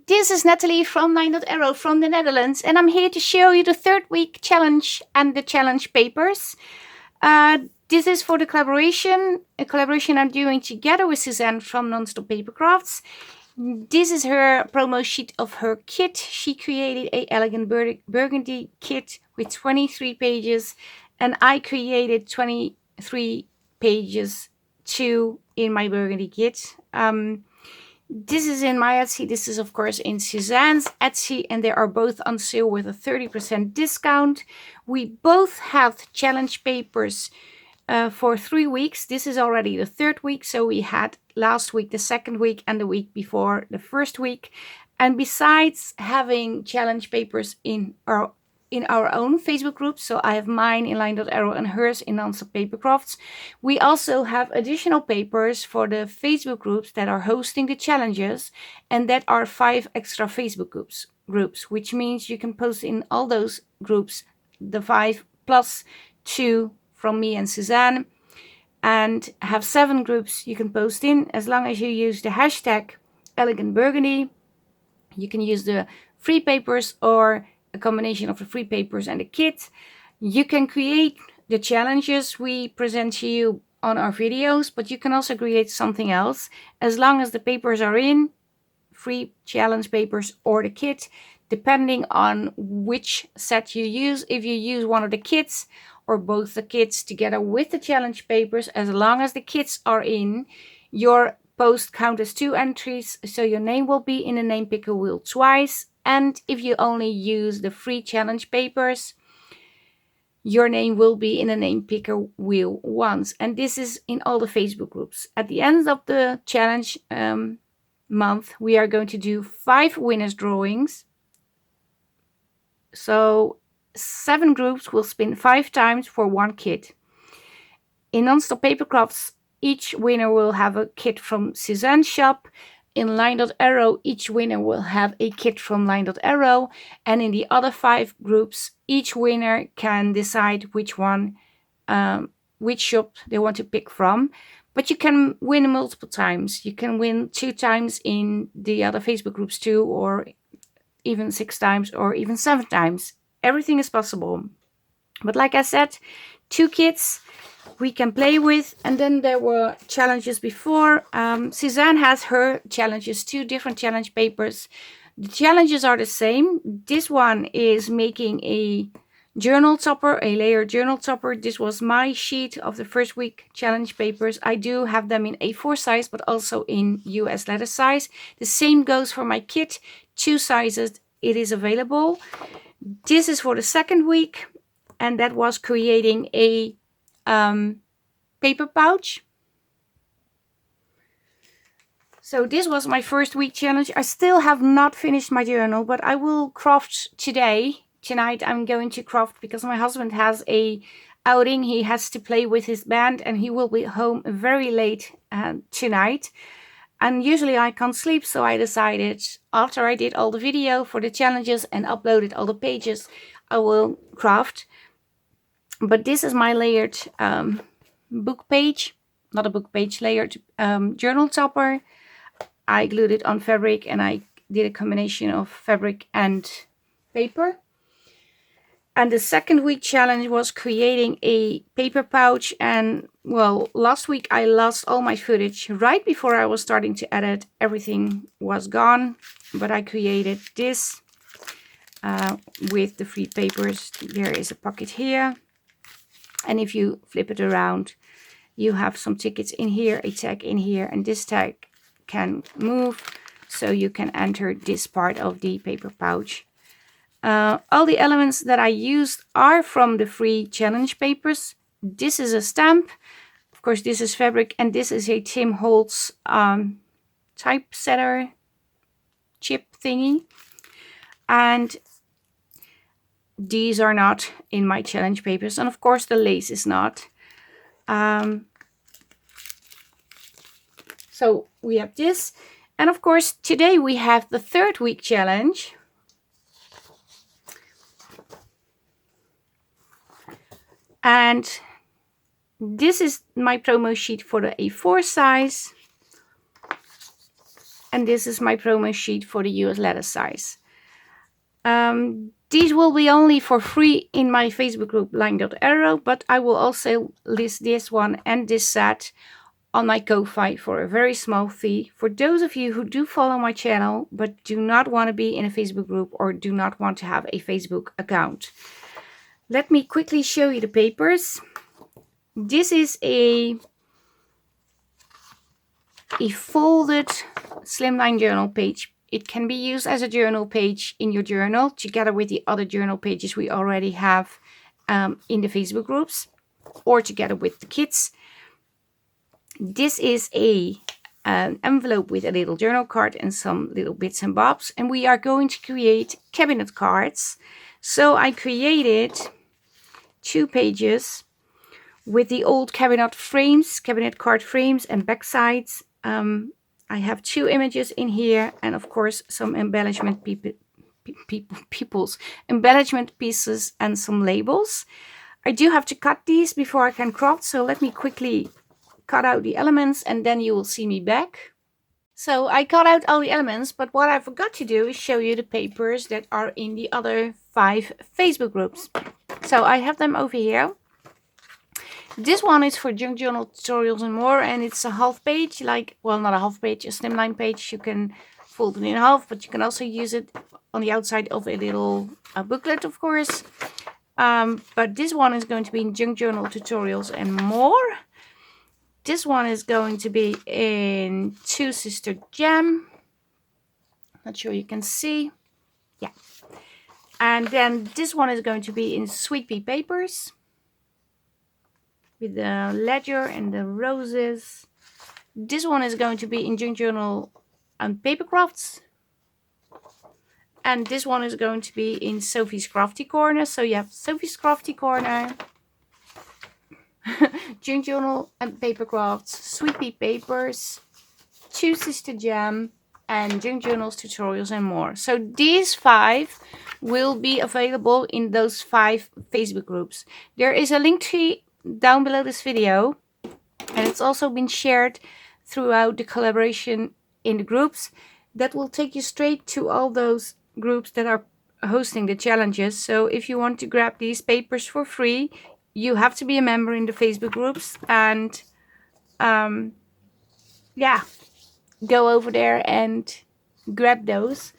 This is Nathalie from Line.Arrow from the Netherlands, and I'm here to show you the 3rd week challenge and the challenge papers. This is for the a collaboration I'm doing together with Suzanne from Non-Stop Paper Crafts. This is her promo sheet of her kit. She created a Elegant Burgundy kit with 23 pages, and I created 23 pages too in my Burgundy kit. This is in my Etsy. This is, of course, in Suzanne's Etsy, and they are both on sale with a 30% discount. We both have challenge papers for 3 weeks. This is already the 3rd week, so we had last week the 2nd week and the week before the 1st week. And besides having challenge papers in our own Facebook group, so I have mine in Line.Arrow and hers in Non-Stop Paper Crafts, we also have additional papers for the Facebook groups that are hosting the challenges, and that are 5 extra Facebook groups, which means you can post in all those groups, the 5 plus 2 from me and Suzanne, and have 7 groups you can post in as long as you use the hashtag Elegant Burgundy. You can use the free papers or a combination of the free papers and the kit. You can create the challenges we present to you on our videos, but you can also create something else as long as the papers are in, free challenge papers or the kit, depending on which set you use. If you use one of the kits or both the kits together with the challenge papers, as long as the kits are in, your post count as 2 entries, so your name will be in the name picker wheel twice. And if you only use the free challenge papers, your name will be in the name picker wheel once. And this is in all the Facebook groups. At the end of the challenge month, we are going to do 5 winners drawings. So 7 groups will spin 5 times for 1 kit. In Non-Stop Paper Crafts, each winner will have a kit from Suzanne's shop. In Line.Arrow, each winner will have a kit from Line.Arrow. And in the other 5 groups, each winner can decide which shop they want to pick from. But you can win multiple times. You can win 2 times in the other Facebook groups too, or even 6 times, or even 7 times. Everything is possible. But like I said, 2 kits we can play with. And then there were challenges before. Suzanne has her challenges, 2 different challenge papers. The challenges are the same. This one is making a journal topper, a layered journal topper. This was my sheet of the 1st week challenge papers. I do have them in A4 size, but also in US letter size. The same goes for my kit. 2 sizes it is available. This is for the 2nd week, and that was creating a paper pouch. So this was my 1st week challenge. I still have not finished my journal, but I will craft today. Tonight I'm going to craft because my husband has a outing. He has to play with his band and he will be home very late tonight. And usually I can't sleep, so I decided after I did all the video for the challenges and uploaded all the pages, I will craft. But this is my layered book page, not a book page, layered journal topper. I glued it on fabric and I did a combination of fabric and paper. And the 2nd week challenge was creating a paper pouch. And well, last week I lost all my footage. Right before I was starting to edit, everything was gone. But I created this with the free papers. There is a pocket here. And if you flip it around, you have some tickets in here, a tag in here, and this tag can move, so you can enter this part of the paper pouch. All the elements that I used are from the free challenge papers. This is a stamp. Of course, this is fabric, and this is a Tim Holtz typesetter chip thingy. And these are not in my challenge papers, and of course the lace is not. So we have this, and of course today we have the 3rd week challenge. And this is my promo sheet for the A4 size. and this is my promo sheet for the US letter size. These will be only for free in my Facebook group Line.Arrow, but I will also list this one and this set on my Ko-Fi for a very small fee. For those of you who do follow my channel but do not want to be in a Facebook group or do not want to have a Facebook account. Let me quickly show you the papers. This is a folded slimline journal page. It can be used as a journal page in your journal together with the other journal pages we already have in the Facebook groups, or together with the kids. This is an envelope with a little journal card and some little bits and bobs, and we are going to create cabinet cards. So I created 2 pages with the old cabinet card frames and back sides. I have 2 images in here, and of course some embellishment embellishment pieces and some labels. I do have to cut these before I can craft, so let me quickly cut out the elements and then you will see me back. So I cut out all the elements, but what I forgot to do is show you the papers that are in the other 5 Facebook groups. So I have them over here. This one is for junk journal tutorials and more, and it's a half page, like, well, not a half page, a slimline page. You can fold it in half, but you can also use it on the outside of a little booklet, of course. But this one is going to be in junk journal tutorials and more. This one is going to be in Two Sister Jam. Not sure you can see. Yeah. And then this one is going to be in Sweet Pea Papers, with the ledger and the roses. This one is going to be in Junk Journal and Paper Crafts. And this one is going to be in Sophie's Crafty Corner. So you have Sophie's Crafty Corner, Junk Journal and Paper Crafts, Sweet Pea Papers, Two Sister Jam, and Junk Journals, Tutorials and more. So these 5 will be available in those 5 Facebook groups. There is a link tree down below this video, and it's also been shared throughout the collaboration in the groups. That will take you straight to all those groups that are hosting the challenges. So if you want to grab these papers for free, you have to be a member in the Facebook groups, and yeah, go over there and grab those.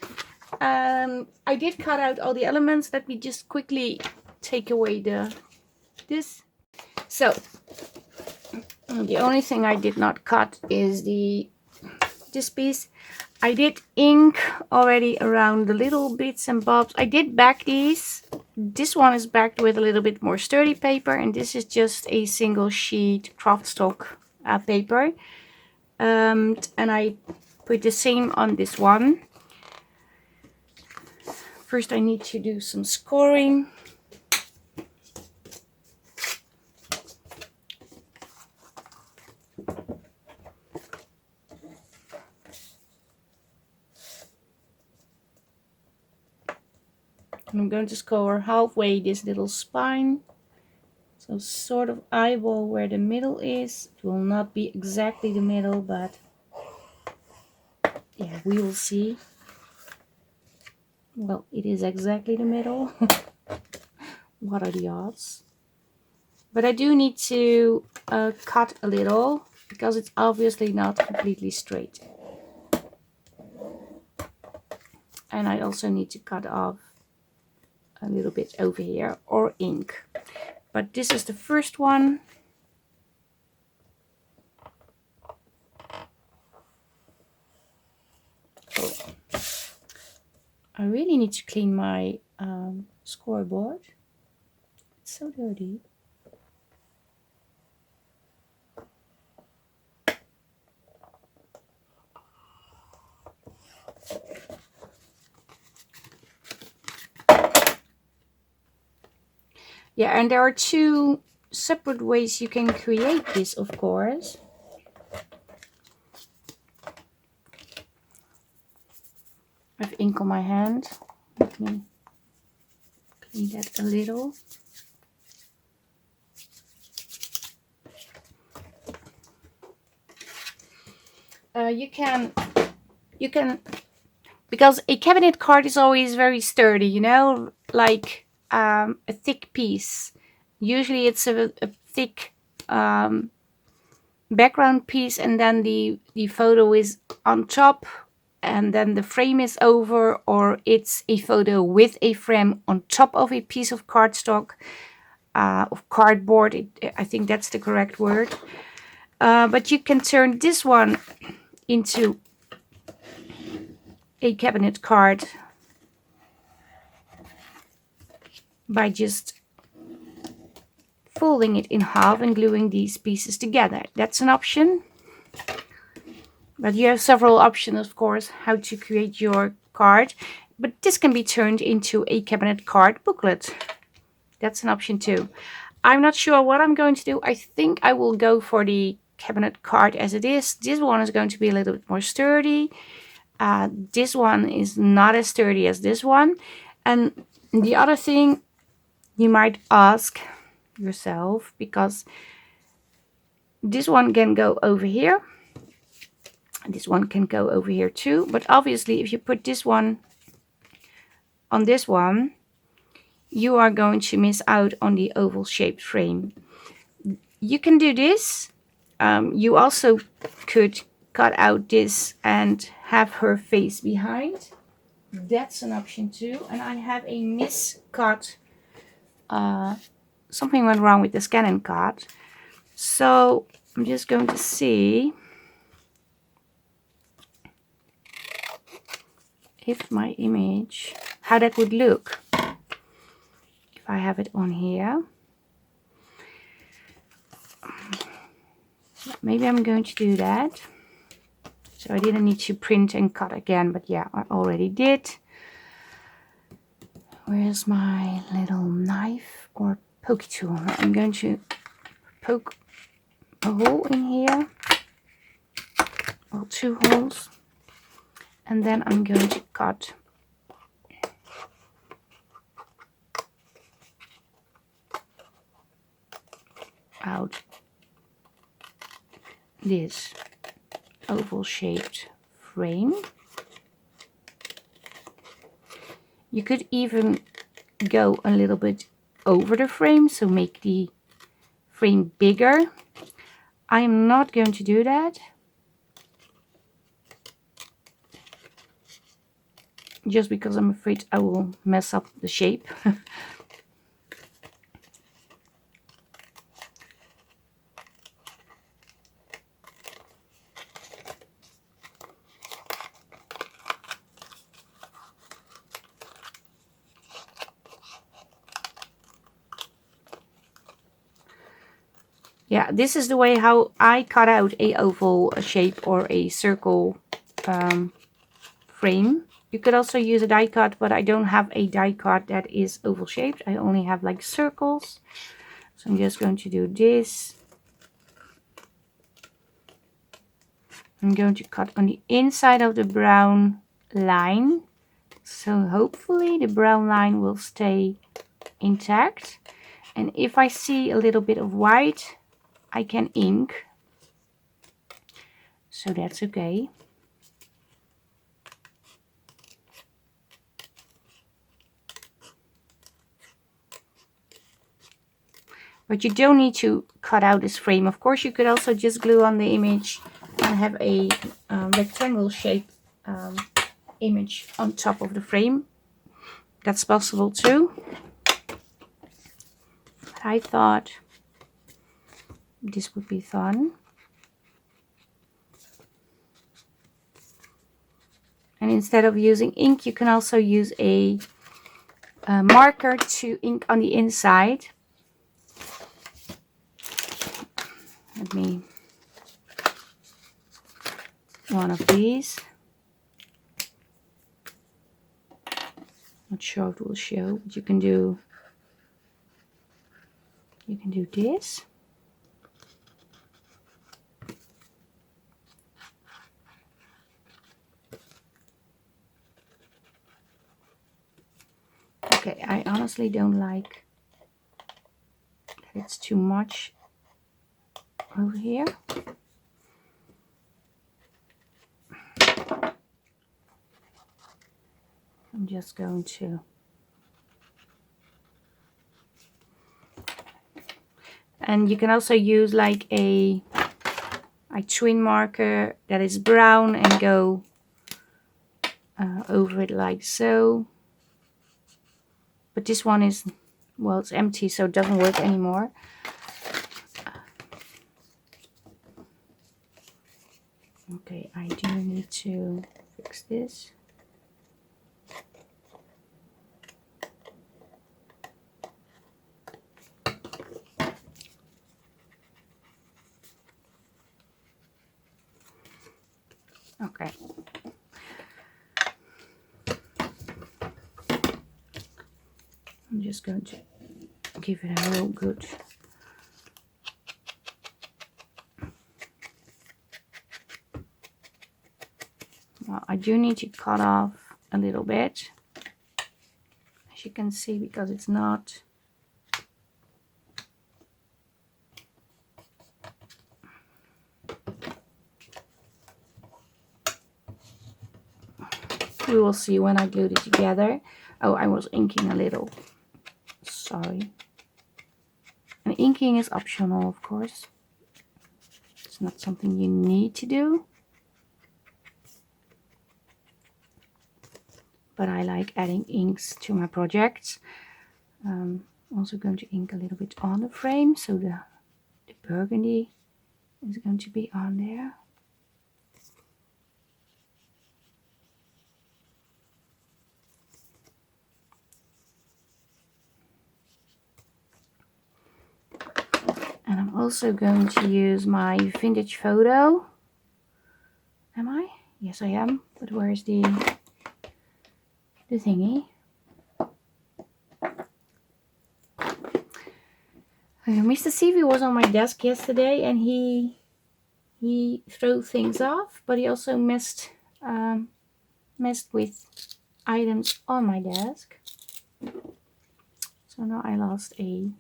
I did cut out all the elements. Let me just quickly take away this. So the only thing I did not cut is this piece. I did ink already around the little bits and bobs. I did back these. This one is backed with a little bit more sturdy paper, and this is just a single sheet craft stock paper. And I put the same on this one. First I need to do some scoring. I'm going to score halfway this little spine, so sort of eyeball where the middle is. It will not be exactly the middle, but yeah, we will see. Well, it is exactly the middle. What are the odds? But I do need to cut a little, because it's obviously not completely straight. And I also need to cut off a little bit over here, or ink. But this is the first one. Oh. I really need to clean my scoreboard. It's so dirty. Yeah, and there are 2 separate ways you can create this, of course. I have ink on my hand. Let me clean that a little. You can you can, because a cabinet card is always very sturdy, you know, like a thick piece. Usually it's a thick background piece, and then the photo is on top, and then the frame is over, or it's a photo with a frame on top of a piece of cardstock, of cardboard. I think that's the correct word. But you can turn this one into a cabinet card by just folding it in half and gluing these pieces together. That's an option. But you have several options, of course, how to create your card. But this can be turned into a cabinet card booklet. That's an option too. I'm not sure what I'm going to do. I think I will go for the cabinet card as it is. This one is going to be a little bit more sturdy. This one is not as sturdy as this one. And the other thing you might ask yourself, because this one can go over here, and this one can go over here too, but obviously if you put this one on this one, you are going to miss out on the oval shaped frame. You can do this. You also could cut out this and have her face behind. That's an option too. And I have a miscut. Something went wrong with the scan and cut. So I'm just going to see if my image, how that would look if I have it on here. Maybe I'm going to do that. So I didn't need to print and cut again, but yeah, I already did. Where's my little knife or poke tool? I'm going to poke a hole in here, or 2 holes, and then I'm going to cut out this oval shaped frame. You could even go a little bit over the frame, so make the frame bigger. I'm not going to do that, just because I'm afraid I will mess up the shape. Yeah, this is the way how I cut out a oval shape or a circle frame. You could also use a die cut, but I don't have a die cut that is oval shaped. I only have like circles. So I'm just going to do this. I'm going to cut on the inside of the brown line. So hopefully the brown line will stay intact. And if I see a little bit of white, I can ink. So that's okay. But you don't need to cut out this frame. Of course, you could also just glue on the image and have a rectangle shaped image on top of the frame. That's possible too. But I thought this would be fun. And instead of using ink, you can also use a marker to ink on the inside. Let me, one of these. Not sure if it will show, but you can do this. Okay, I honestly don't like that it's too much over here. I'm just going to and you can also use like a twin marker that is brown and go over it like so. But this one is, well, it's empty, so it doesn't work anymore. Okay, I do need to fix this. Okay. I'm just going to give it a real good well, I do need to cut off a little bit, as you can see, because it's not we will see when I glue it together. Oh, I was inking a little. Sorry. And inking is optional, of course. It's not something you need to do. But I like adding inks to my projects. I'm also going to ink a little bit on the frame, so the burgundy is going to be on there. And I'm also going to use my vintage photo. Am I? Yes, I am. But where's the thingy? Mr. CV was on my desk yesterday, and he threw things off, but he also messed with items on my desk. So now I lost a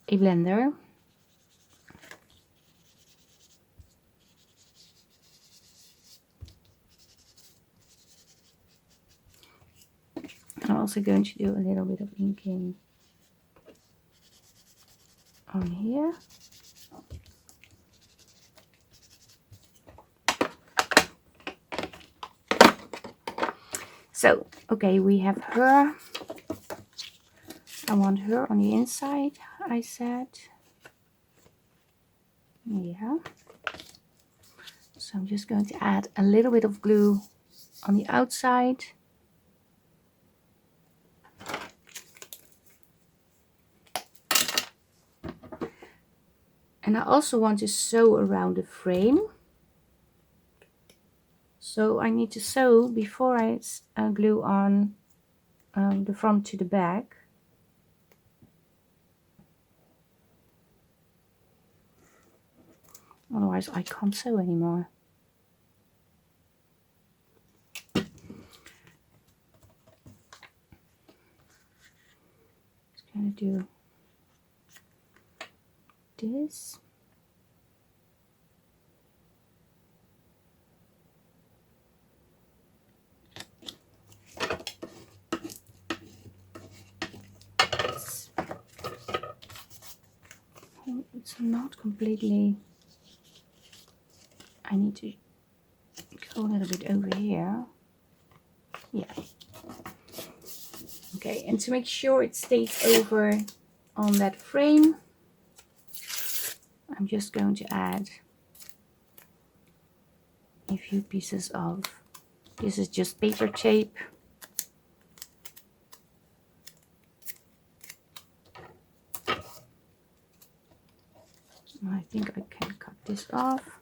blender. I'm also going to do a little bit of inking on here. So, okay, we have her. I want her on the inside, I said. Yeah. So I'm just going to add a little bit of glue on the outside. And I also want to sew around the frame. So I need to sew before I glue on the front to the back. Otherwise I can't sew anymore. Just gonna do this. It's not completely, I need to go a little bit over here. Yeah. Okay, and to make sure it stays over on that frame, I'm just going to add a few pieces of, this is just paper tape. I think I can cut this off.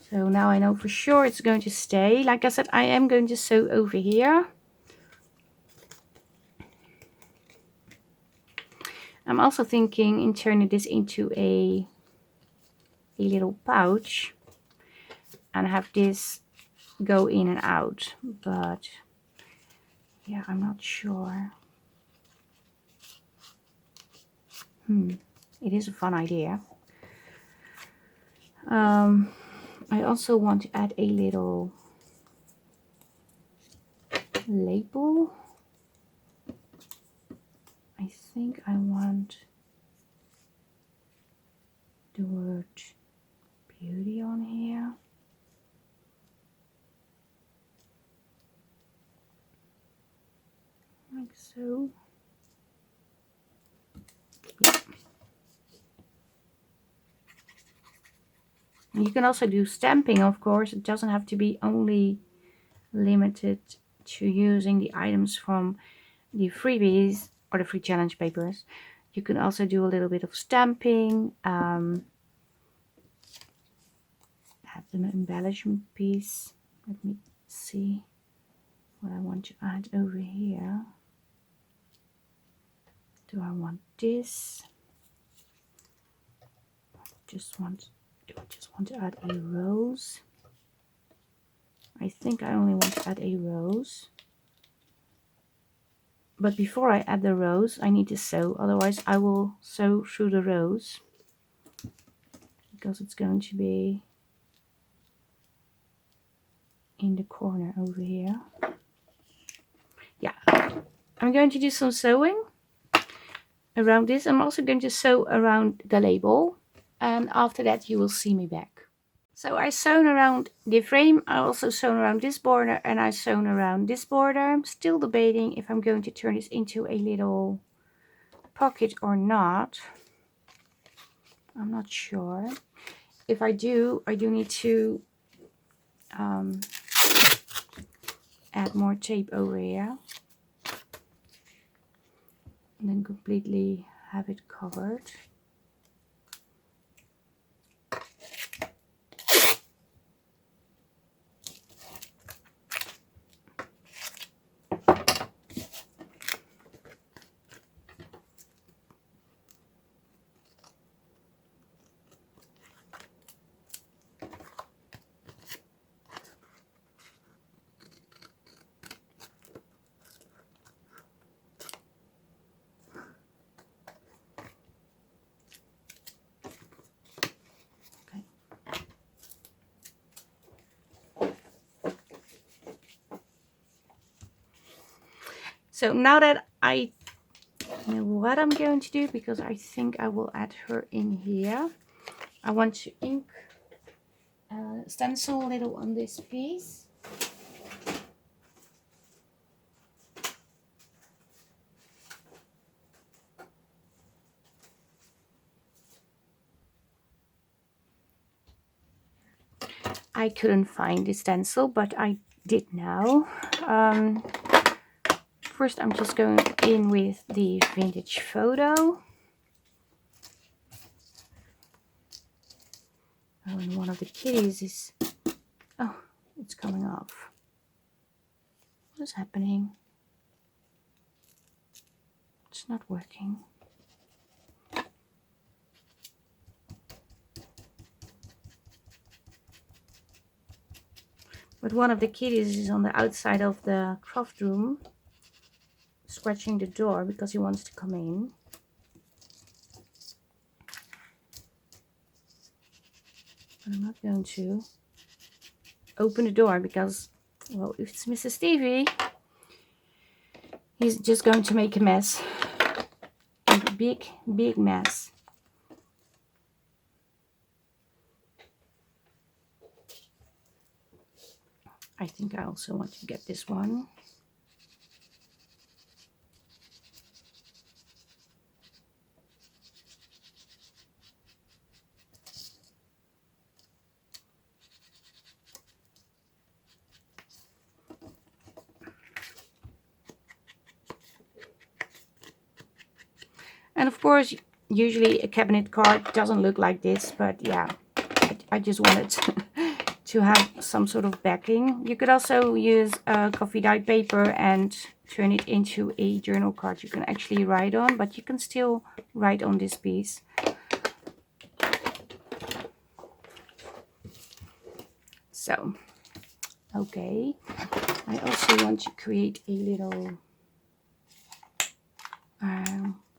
So now I know for sure it's going to stay. Like I said, I am going to sew over here. I'm also thinking in turning this into a little pouch and have this go in and out. But yeah, I'm not sure. It is a fun idea. I also want to add a little label. I think I want the word beauty on here. Like so. Yeah. You can also do stamping, of course. It doesn't have to be only limited to using the items from the freebies or the free challenge papers. You can also do a little bit of stamping, add an embellishment piece. Let me see what I want to add over here. Do I want this? Do I just want to add a rose? I think I only want to add a rose. But before I add the rose, I need to sew. Otherwise, I will sew through the rose, because it's going to be in the corner over here. Yeah, I'm going to do some sewing around this. I'm also going to sew around the label, and after that you will see me back. So I sewn around the frame, I also sewn around this border, and I sewn around this border. I'm still debating if I'm going to turn this into a little pocket or not. I'm not sure. If I do need to add more tape over here and then completely have it covered. So now that I know what I'm going to do, because I think I will add her in here, I want to ink stencil a little on this piece. I couldn't find the stencil, but I did now. First, I'm just going in with the vintage photo. Oh, and one of the kitties is... Oh, it's coming off. What is happening? It's not working. But one of the kitties is on the outside of the craft room, scratching the door because he wants to come in. But I'm not going to open the door because, well, if it's Mr. Stevie, he's just going to make a mess. A big mess. I think I also want to get this one. And of course, usually a cabinet card doesn't look like this, but yeah, I just wanted to have some sort of backing. You could also use coffee dyed paper and turn it into a journal card you can actually write on, but you can still write on this piece. So, okay, I also want to create a little,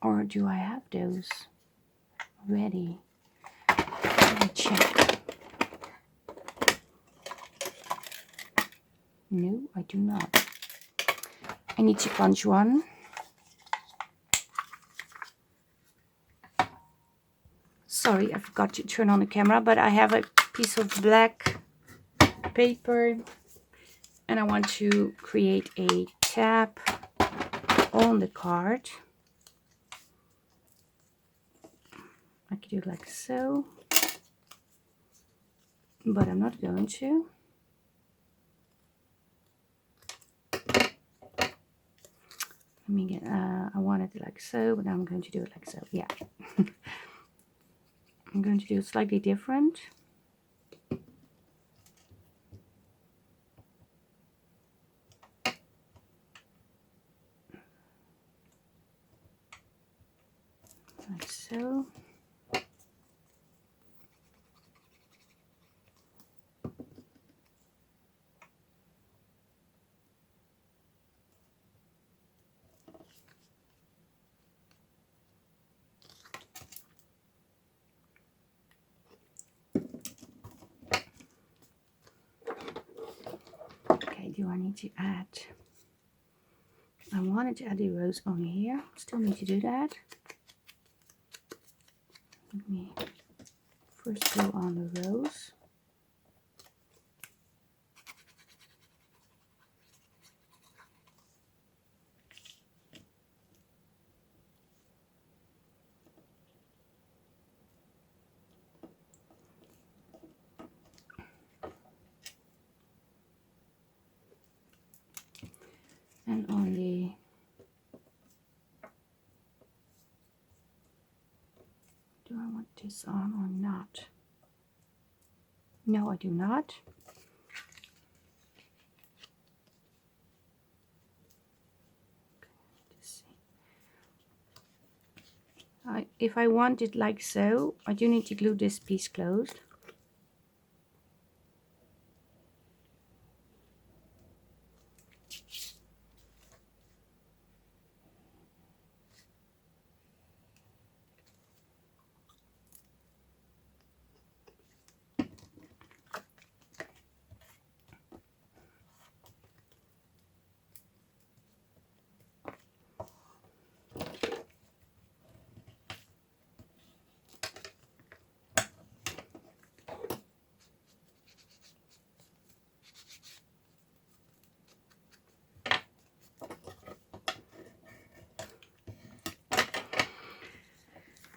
or do I have those? ready. Let me check. No, I do not. I need to punch one. Sorry, I forgot to turn on the camera, but I have a piece of black paper and I want to create a tab on the card. I could do it like so, but I'm not going to. Let me get, I wanted it like so, but I'm going to do it like so, yeah. I'm going to do it slightly different. Like so. Okay, do I need to add? I wanted to add the rose on here. Still need to do that. Let me first go on the rose. And on the do I want this on or not? No, I do not. If I want it like so, I do need to glue this piece closed.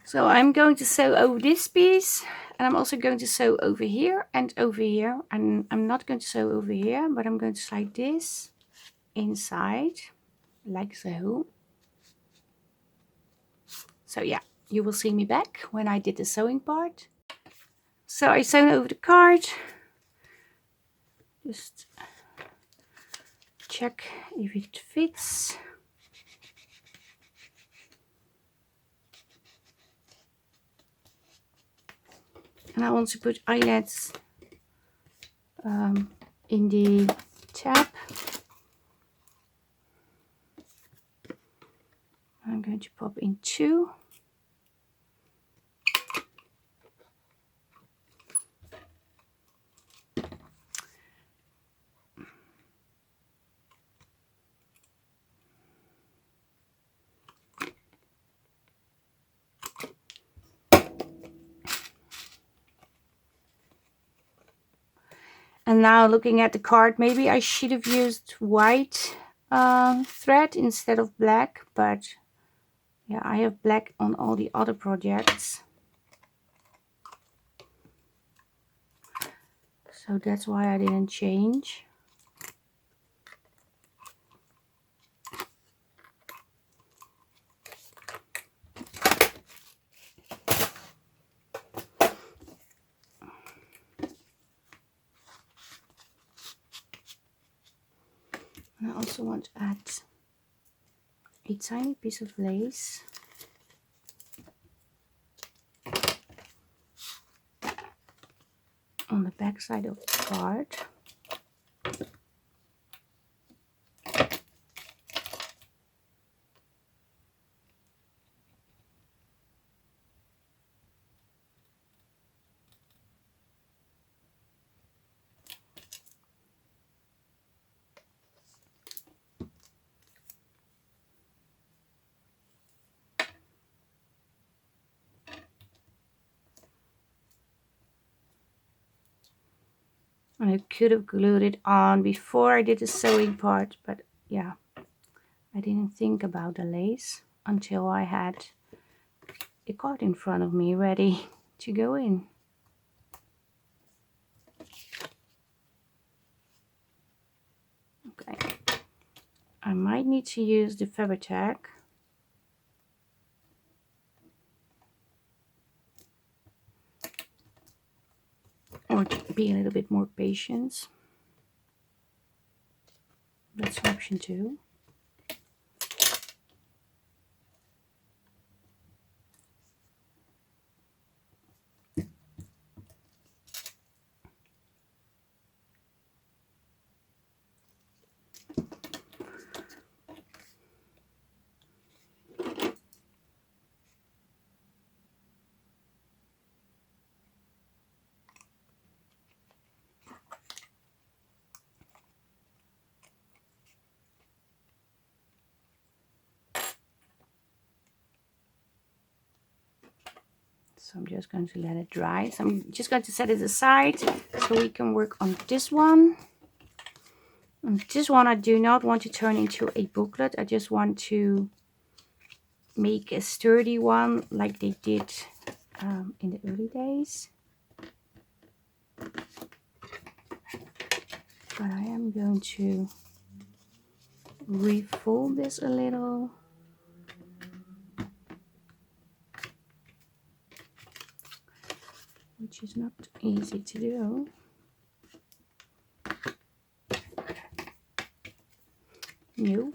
So I'm going to sew over this piece, and I'm also going to sew over here and over here. And I'm not going to sew over here, but I'm going to slide this inside like so. So yeah, you will see me back when I did the sewing part. So I sewn over the card. Just check if it fits. And I want to put eyelets in the tab. I'm going to pop in 2. And now looking at the card, maybe I should have used white thread instead of black, but yeah, I have black on all the other projects. So that's why I didn't change. And I also want to add a tiny piece of lace. On the back side of the card. And I could have glued it on before I did the sewing part, but yeah, I didn't think about the lace until I had the card in front of me ready to go in. Okay, I might need to use the fabric tag. Or be a little bit more patient. That's an option too. So I'm just going to let it dry. So I'm just going to set it aside so we can work on this one. And this one I do not want to turn into a booklet. I just want to make a sturdy one like they did in the early days. But I am going to refold this a little. Which is not easy to do. No.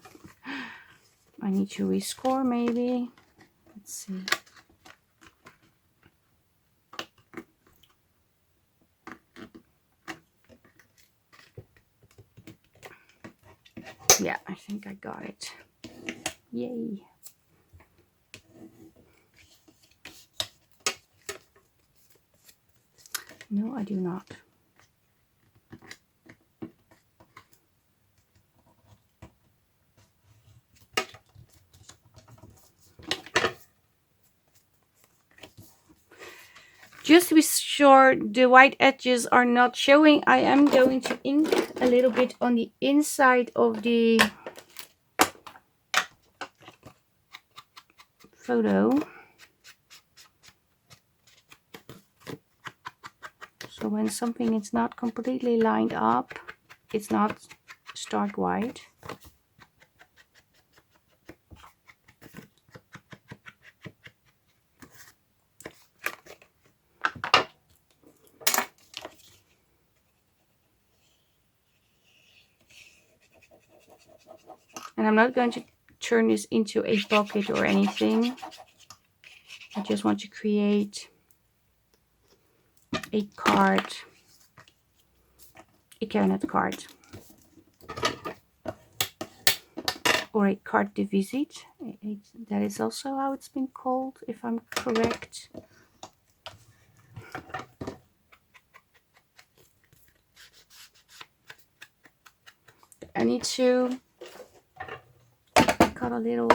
I need to rescore maybe. Let's see. Yeah, I think I got it. Yay. No, I do not. Just to be sure the white edges are not showing, I am going to ink a little bit on the inside of the photo. So when something is not completely lined up, it's not stark white. And I'm not going to turn this into a pocket or anything. I just want to create a card, a carnet card, or a carte de visite. That is also how it's been called, if I'm correct. I need to cut a little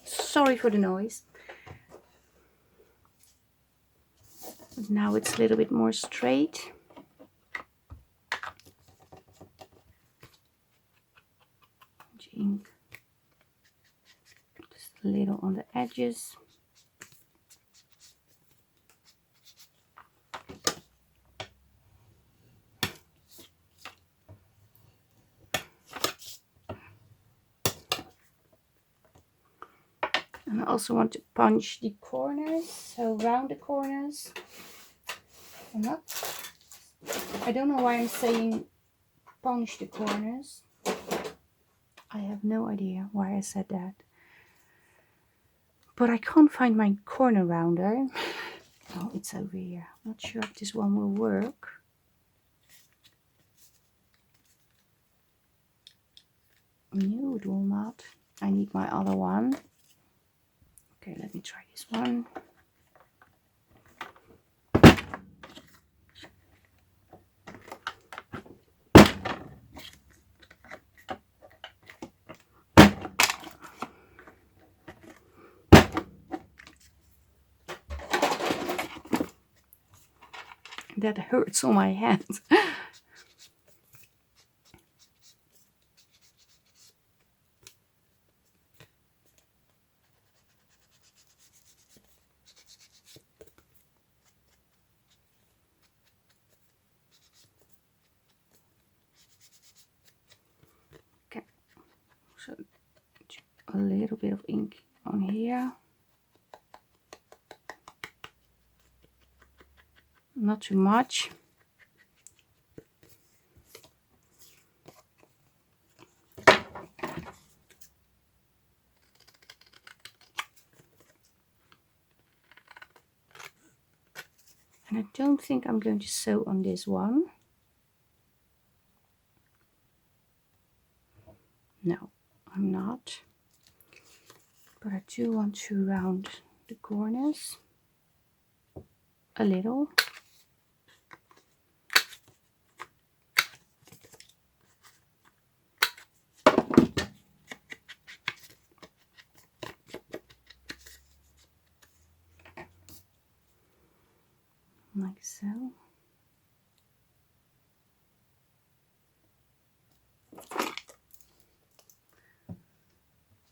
sorry for the noise. Now it's a little bit more straight. Ink just a little on the edges. And I also want to punch the corners, so round the corners. I don't know why I'm saying punch the corners. I have no idea why I said that. But I can't find my corner rounder. Oh, it's over here. Not sure if this one will work. No, it will not. I need my other one. Okay, let me try this one. That hurts on my hand. Okay, so a little bit of ink on here. Not too much. And I don't think I'm going to sew on this one. No, I'm not. But I do want to round the corners a little. Like so.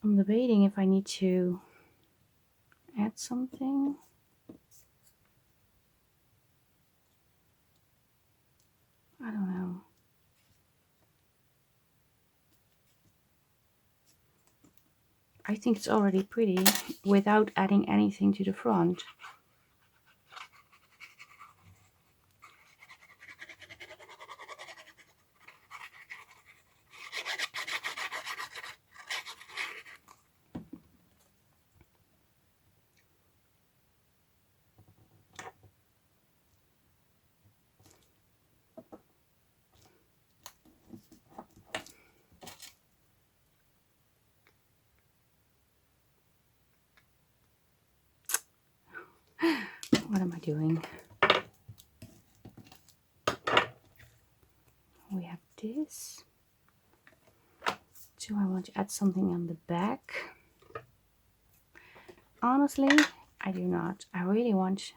I'm debating if I need to add something. I don't know. I think it's already pretty without adding anything to the front. What am I doing? We have this. Do I want to add something on the back? Honestly, I do not. I really want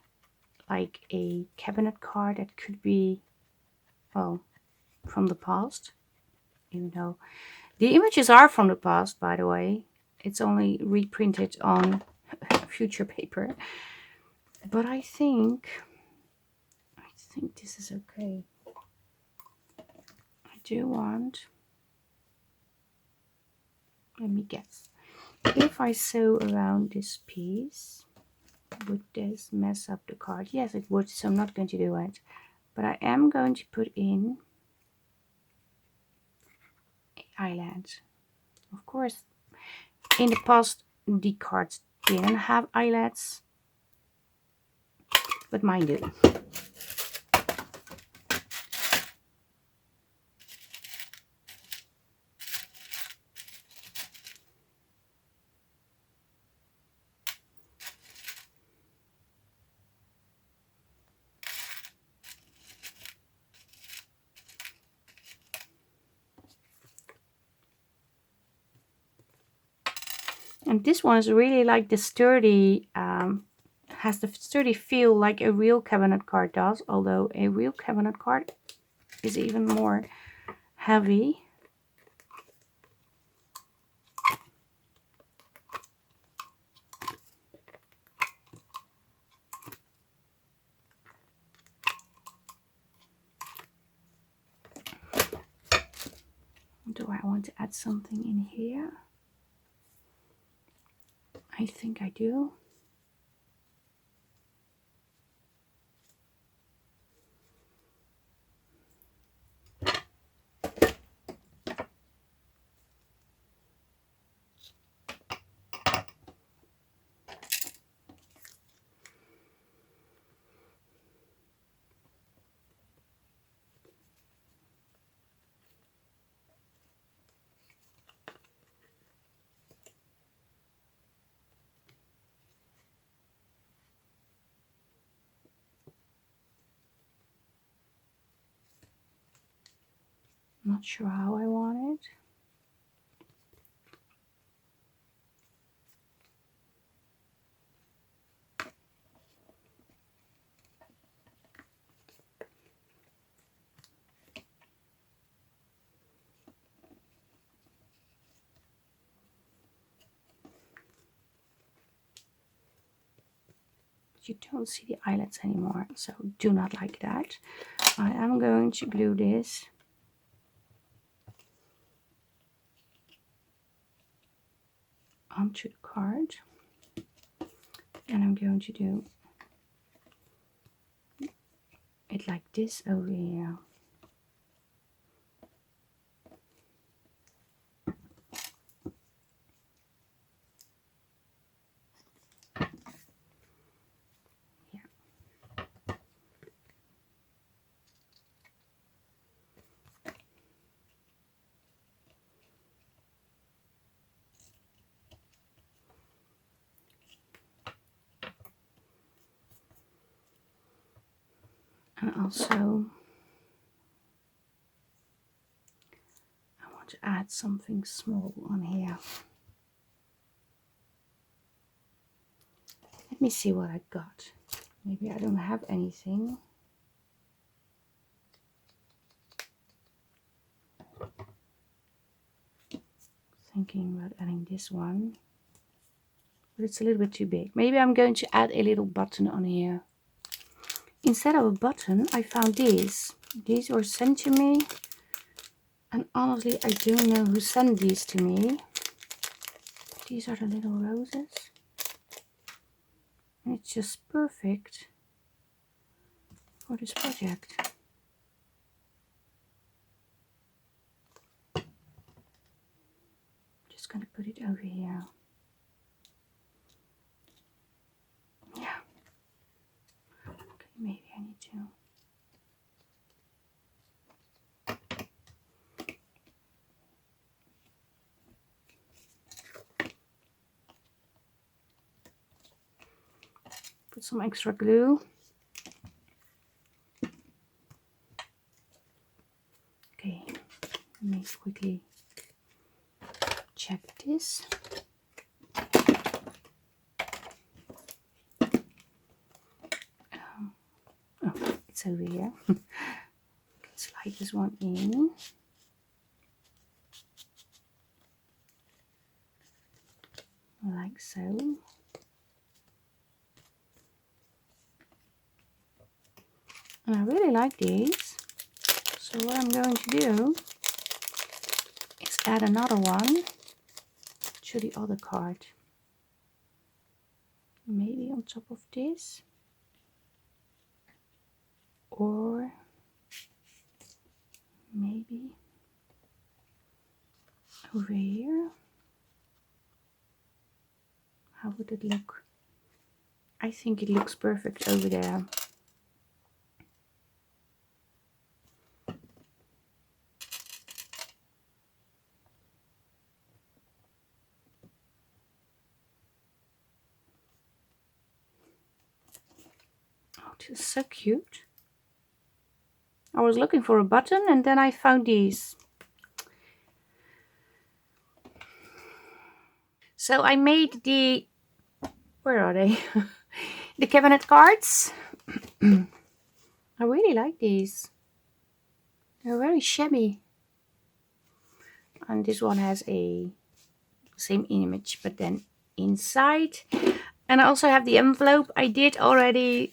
like a cabinet card that could be, well, from the past. Even though the images are from the past, by the way. It's only reprinted on future paper. But I think this is okay. I do want, let me guess. If I sew around this piece, would this mess up the card? Yes, it would, so I'm not going to do it. But I am going to put in eyelets. Of course, in the past, the cards didn't have eyelets, but mine do. And this one is really like the sturdy, has the sturdy feel like a real cabinet card does, although a real cabinet card is even more heavy. Do I want to add something in here? I think I do. not sure how I want it. You don't see the eyelets anymore, so do not like that. I am going to glue this onto the card, and I'm going to do it like this over here. And also, I want to add something small on here. Let me see what I got. Maybe I don't have anything. Thinking about adding this one, but it's a little bit too big. Maybe I'm going to add a little button on here. Instead of a button, I found these. These were sent to me, and honestly, I don't know who sent these to me. These are the little roses, and it's just perfect for this project. Just gonna put it over here. Yeah. Okay, maybe I need to. Put some extra glue. Okay, let me quickly check this. Oh, it's over here. Slide this one in. Like so. And I really like these. So what I'm going to do is add another one to the other card. Maybe on top of this. Or maybe over here. How would it look? I think it looks perfect over there. Oh, this is so cute. I was looking for a button and then I found these. So I made the, where are they? The cabinet cards. I really like these. They're very shabby. And this one has a same image, but then inside. And I also have the envelope. I did already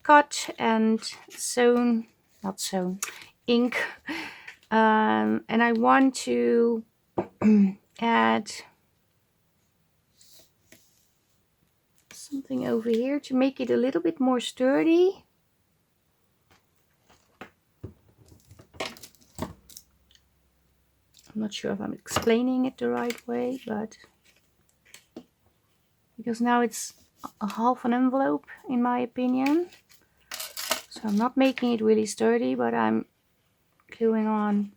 cut and sewn, not sewn, ink. And I want to add something over here to make it a little bit more sturdy. I'm not sure if I'm explaining it the right way, but because now it's a half an envelope in my opinion. So I'm not making it really sturdy, but I'm gluing on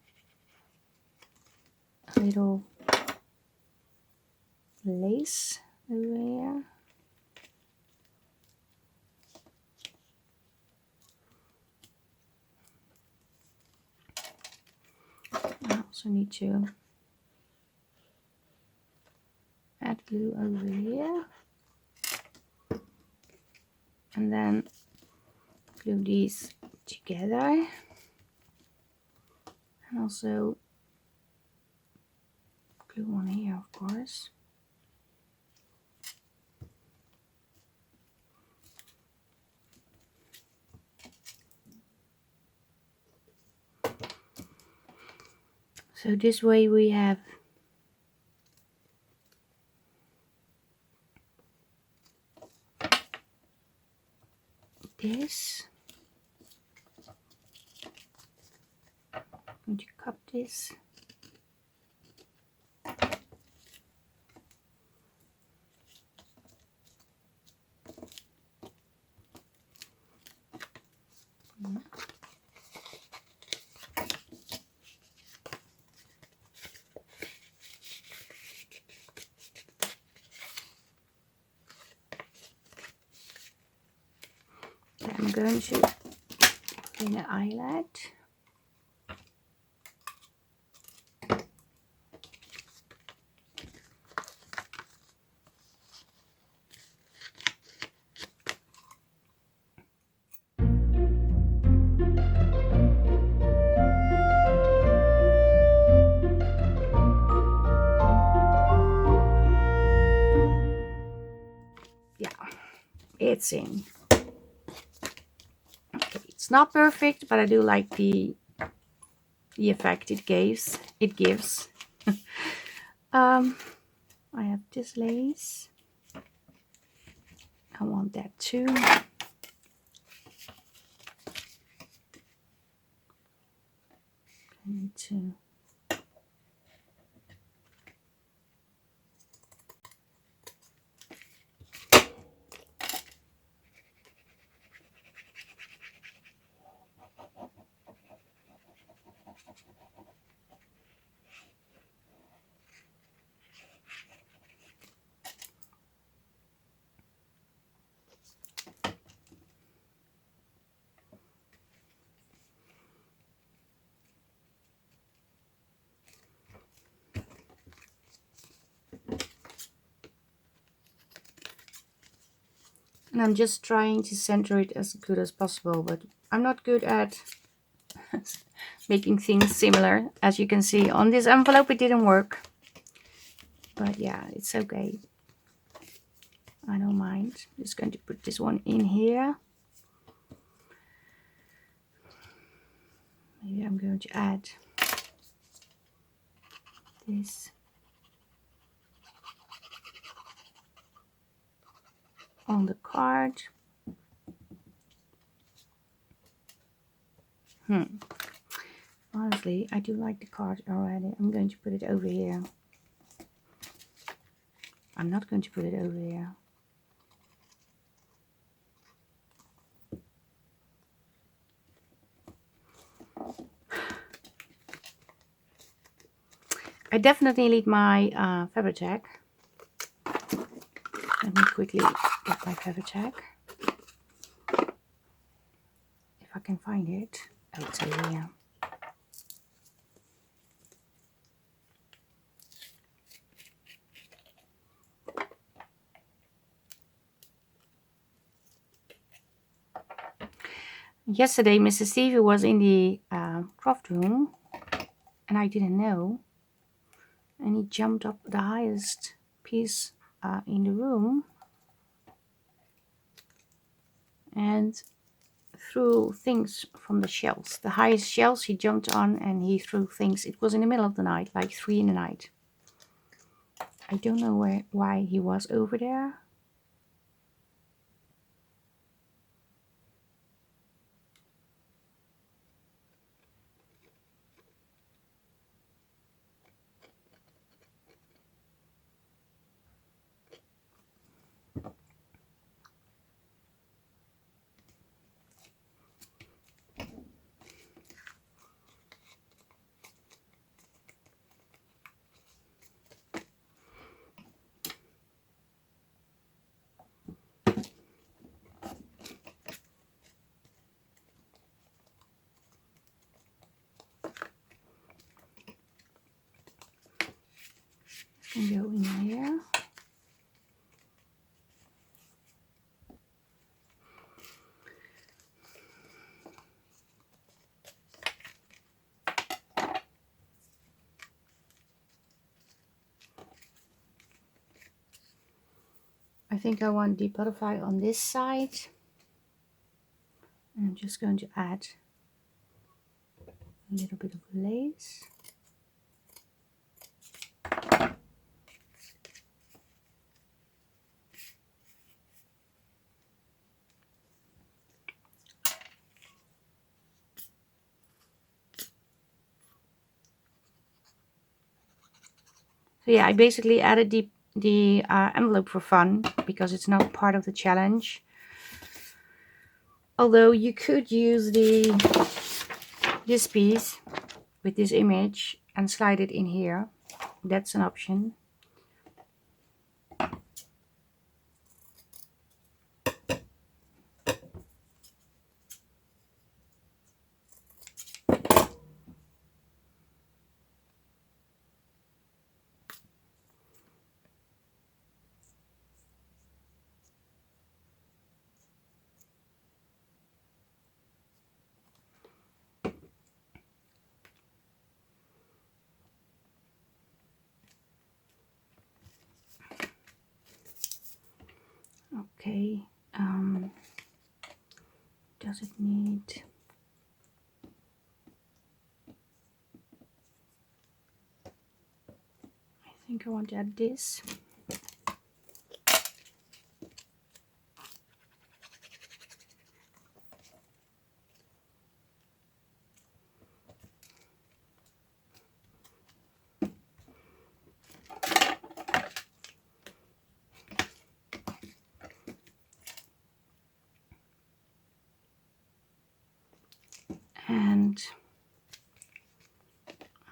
a little lace over here. Also need to add glue over here. And then glue these together. And also glue one here, of course. So this way we have this. I'm going to cut this. I'm going to clean the eyelet. Yeah, it's in. Okay, it's not perfect, but I do like the effect it gives. I have this lace. I want that too. I need to and I'm just trying to center it as good as possible, but I'm not good at making things similar. As you can see on this envelope, it didn't work, but yeah, it's okay. I don't mind. I'm just going to put this one in here. Maybe I'm going to add this on the card. Honestly, I do like the card already. I'm going to put it over here. I'm not going to put it over here. I definitely need my fabric tag. Let me quickly get my fabric tag. If I can find it. Oh, it's over here. Yesterday, Mrs. Stevie was in the craft room, and I didn't know. And he jumped up the highest piece in the room and threw things from the shelves. The highest shelves he jumped on, and he threw things. It was in the middle of the night, like 3 in the night. I don't know why he was over there. can go in here. I think I want the butterfly on this side. And I'm just going to add a little bit of lace. So yeah, I basically added the envelope for fun because it's not part of the challenge. Although you could use this piece with this image and slide it in here. That's an option. Okay, does it need... I think I want to add this. And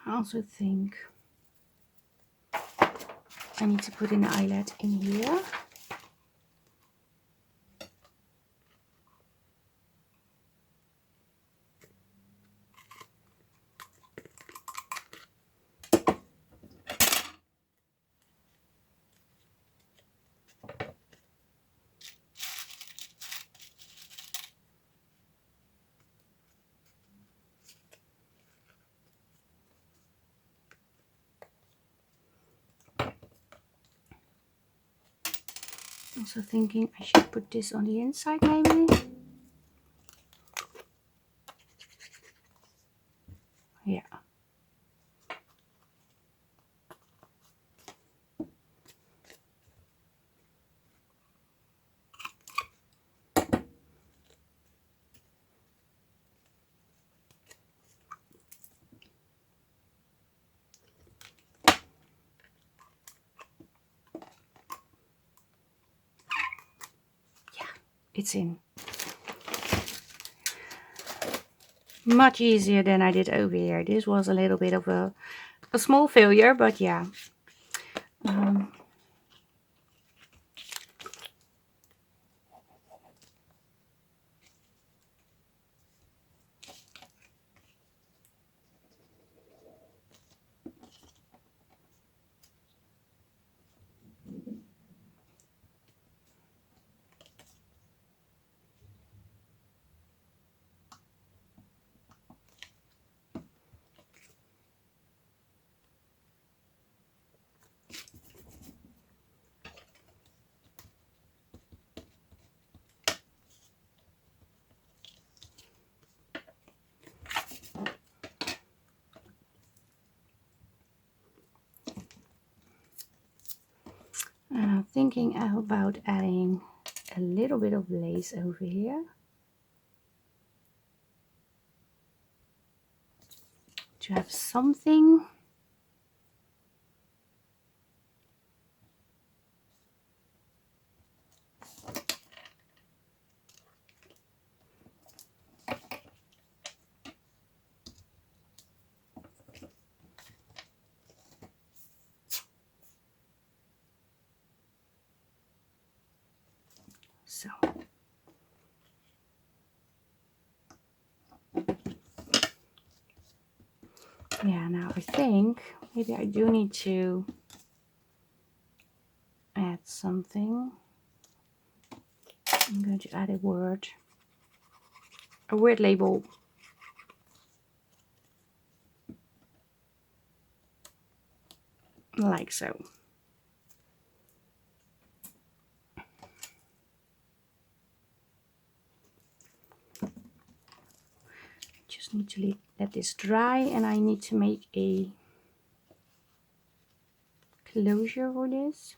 I also think I need to put an eyelet in here. Also thinking I should put this on the inside maybe. Yeah. It's in. Much easier than I did over here. This was a little bit of a small failure, but yeah. And I'm thinking about adding a little bit of lace over here to have something. So yeah, now I think maybe I do need to something. I'm going to add a word label. Like so. Just need to let this dry, and I need to make a closure for this.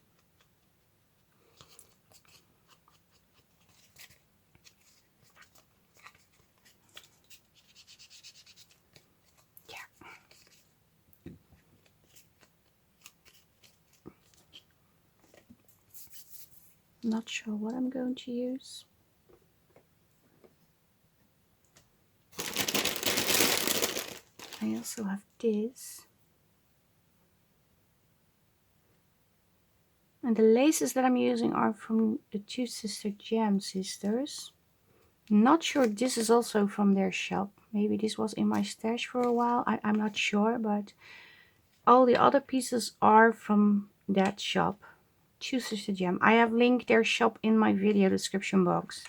Not sure what I'm going to use. I also have this. And the laces that I'm using are from the Two Sister Jam Sisters. Not sure this is also from their shop. Maybe this was in my stash for a while. I'm not sure, but all the other pieces are from that shop. Two Sister Jam. I have linked their shop in my video description box.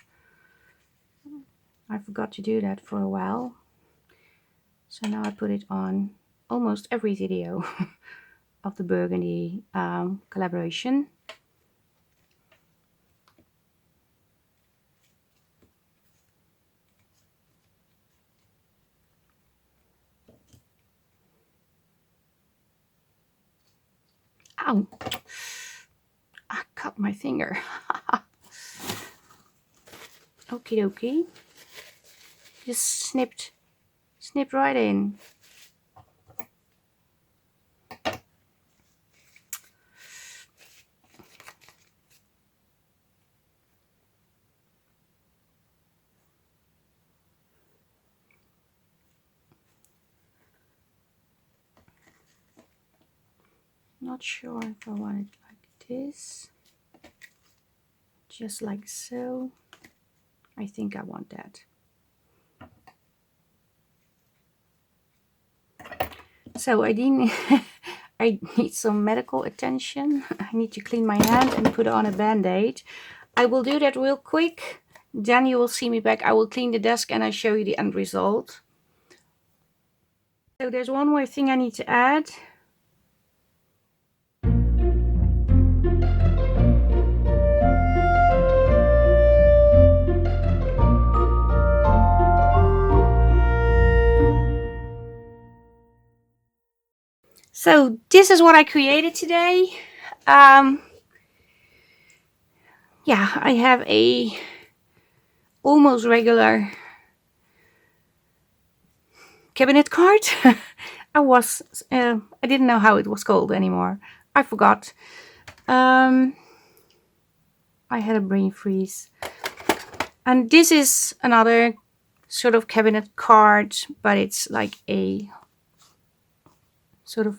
I forgot to do that for a while. So now I put it on almost every video of the Burgundy collaboration. Ow! I cut my finger. Okie dokie. Just snipped right in. Not sure if I want it like this. Just like so. I think I want that. So I need some medical attention. I need to clean my hand and put on a band-aid. I will do that real quick. Then you will see me back. I will clean the desk and I show you the end result. So there's one more thing I need to add. So this is what I created today. Yeah, I have a almost regular cabinet card. I didn't know how it was called anymore. I forgot. I had a brain freeze. And this is another sort of cabinet card, but it's like a sort of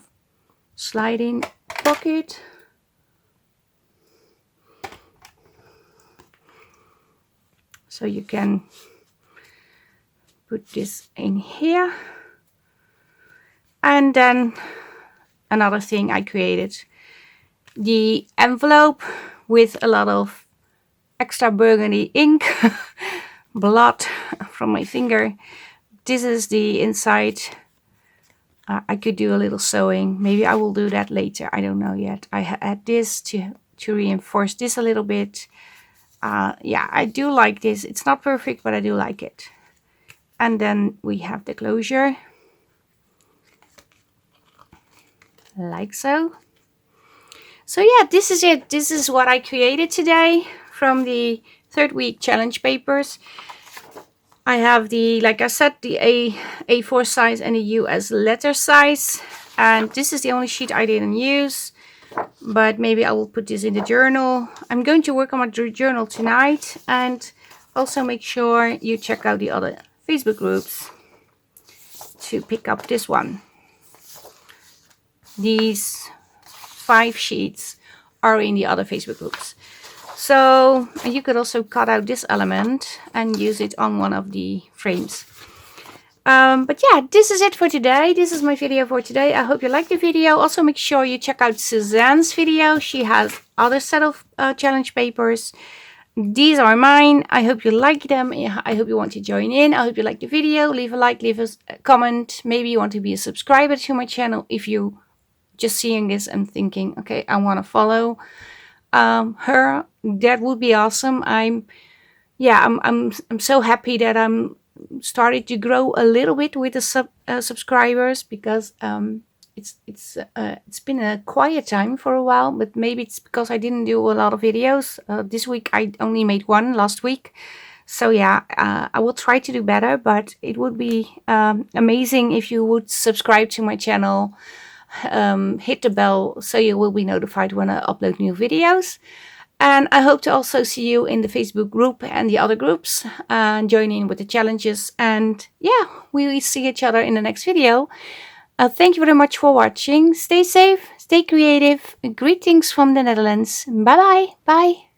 sliding pocket. So you can put this in here. And then another thing I created, the envelope with a lot of extra burgundy ink, blood from my finger. This is the inside. I could do a little sewing. Maybe I will do that later. I don't know yet. I add this to reinforce this a little bit. Yeah, I do like this. It's not perfect, but I do like it. And then we have the closure. Like so. So yeah, this is it. This is what I created today from the 3rd week challenge papers. I have the, like I said, the A4 size and the US letter size. And this is the only sheet I didn't use. But maybe I will put this in the journal. I'm going to work on my journal tonight. And also make sure you check out the other Facebook groups to pick up this one. These 5 sheets are in the other Facebook groups. So you could also cut out this element and use it on one of the frames. But yeah, this is it for today. This is my video for today. I hope you liked the video. Also, make sure you check out Suzanne's video. She has other set of challenge papers. These are mine. I hope you like them. I hope you want to join in. I hope you like the video. Leave a like, leave a comment. Maybe you want to be a subscriber to my channel if you just seeing this and thinking, okay, I want to follow her. That would be awesome. I'm so happy that I'm started to grow a little bit with the subscribers, because it's been a quiet time for a while, but maybe it's because I didn't do a lot of videos. This week I only made one, last week. So yeah, I will try to do better, but it would be amazing if you would subscribe to my channel, hit the bell so you will be notified when I upload new videos. And I hope to also see you in the Facebook group and the other groups, and join in with the challenges. And yeah, we will see each other in the next video. Thank you very much for watching. Stay safe, stay creative. Greetings from the Netherlands. Bye bye. Bye.